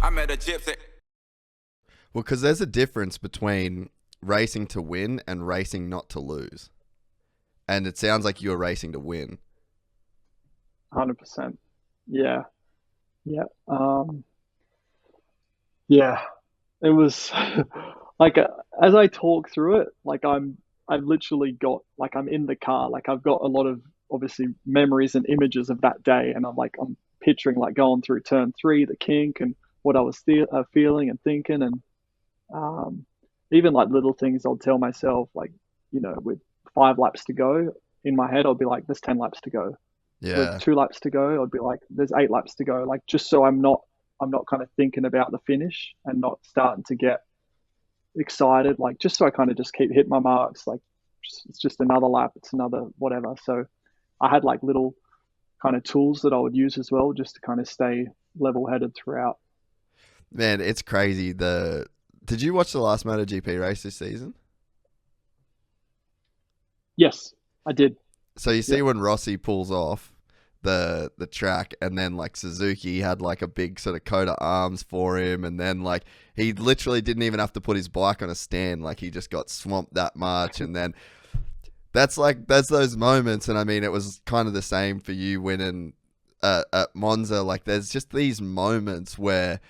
I met a Gypsy. Well, because there's a difference between racing to win and racing not to lose. And it sounds like you're racing to win. 100%. Yeah. Yeah. Yeah. It was like as I talk through it, like I've literally got like I'm in the car, like I've got a lot of obviously memories and images of that day, and I'm picturing like going through turn three, the kink, and what I was feeling and thinking, and um, even like little things I'll tell myself, like with 5 laps to go in my head, I'll be like, "There's 10 laps to go." With Yeah. 2 laps to go, I'd be like, "There's 8 laps to go." Like just so I'm not kind of thinking about the finish and not starting to get excited. Like just so I kind of just keep hitting my marks. Like it's just another lap. It's another whatever. So I had like little kind of tools that I would use as well, just to kind of stay level headed throughout. Man, it's crazy. Did you watch the last MotoGP race this season? Yes, I did. So you Yeah. see when Rossi pulls off the track, and then like Suzuki had like a big sort of coat of arms for him, and then like he literally didn't even have to put his bike on a stand, like he just got swamped that much. And then that's those moments. And I mean, it was kind of the same for you winning at Monza. Like there's just these moments where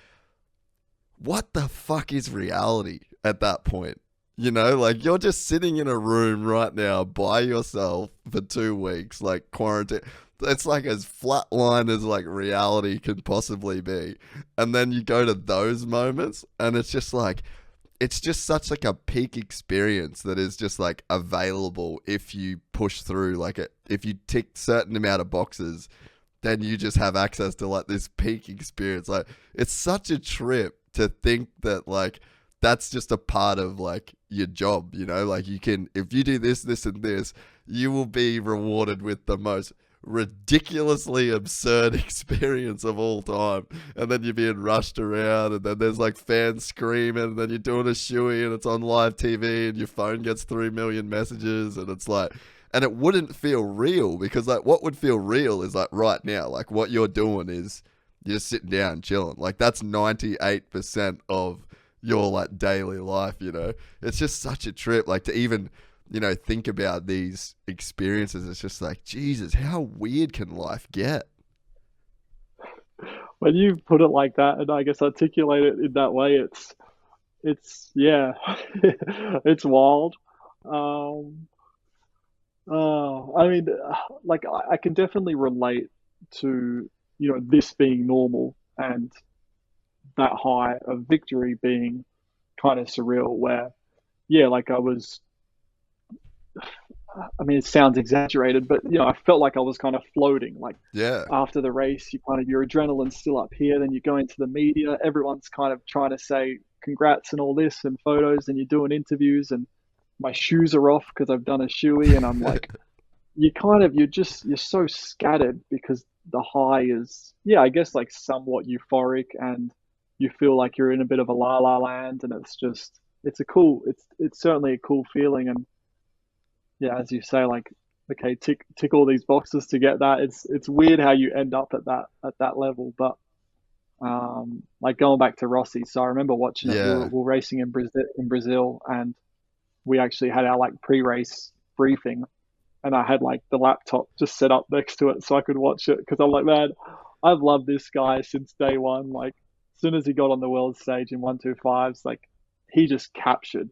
what the fuck is reality at that point? Like you're just sitting in a room right now by yourself for 2 weeks, like quarantine. It's like as flatline as like reality could possibly be. And then you go to those moments and it's just like, it's just such like a peak experience that is just like available if you push through. Like if you tick certain amount of boxes, then you just have access to like this peak experience. Like it's such a trip to think that like that's just a part of like your job, like you can, if you do this, this and this, you will be rewarded with the most ridiculously absurd experience of all time. And then you're being rushed around, and then there's like fans screaming, and then you're doing a shoey and it's on live TV and your phone gets 3 million messages, and it's like, and it wouldn't feel real because like what would feel real is like right now, like what you're doing is you're just sitting down and chilling. Like that's 98% of your like daily life. It's just such a trip, like to even think about these experiences. It's just like, Jesus, how weird can life get? When you put it like that, and I guess articulate it in that way, it's yeah, it's wild. Um, I mean, like I can definitely relate to this being normal and that high of victory being kind of surreal. Where yeah, like I was. I mean, it sounds exaggerated, but I felt like I was kind of floating. Like Yeah. after the race, your adrenaline's still up here. Then you go into the media, everyone's kind of trying to say congrats and all this and photos, and you're doing interviews, and my shoes are off because I've done a shoey, and I'm like, you're so scattered because the high is, yeah, I guess like somewhat euphoric, and you feel like you're in a bit of a la la land, and it's certainly a cool feeling. And yeah, as you say, like, okay, tick all these boxes to get that. It's weird how you end up at that level, but like going back to Rossi. So I remember watching it. We were, Yeah. we were racing in Brazil, and we actually had our like pre-race briefing, and I had like the laptop just set up next to it so I could watch it because I'm like, man, I've loved this guy since day one. Like, as soon as he got on the world stage in 125s, like he just captured,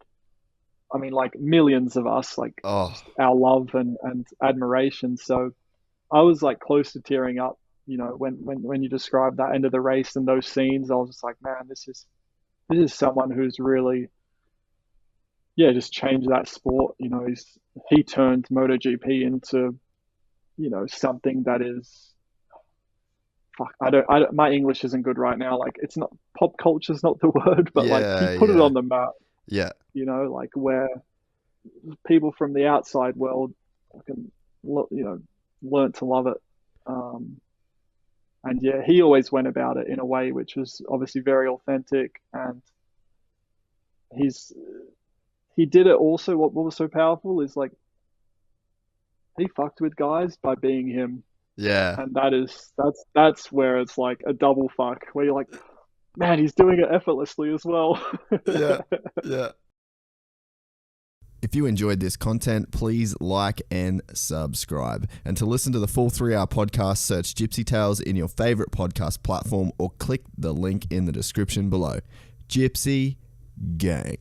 I mean, like millions of us, like Oh, just our love and admiration. So I was like close to tearing up, when you described that end of the race and those scenes. I was just like, man, this is someone who's really, yeah, just changed that sport. He turned MotoGP into, something that is, fuck, my English isn't good right now. Like, it's not, pop culture's not the word, but like he yeah, put it yeah, on the map. yeah. Like where people from the outside world can, learn to love it. Um, and yeah, he always went about it in a way which was obviously very authentic, and he's he did it also. What was so powerful is like he fucked with guys by being him, Yeah. and that's where it's like a double fuck where you're like, Man, he's doing it effortlessly as well. Yeah, yeah. If you enjoyed this content, please like and subscribe. And to listen to the full 3-hour podcast, search Gypsy Tales in your favorite podcast platform or click the link in the description below. Gypsy Gang.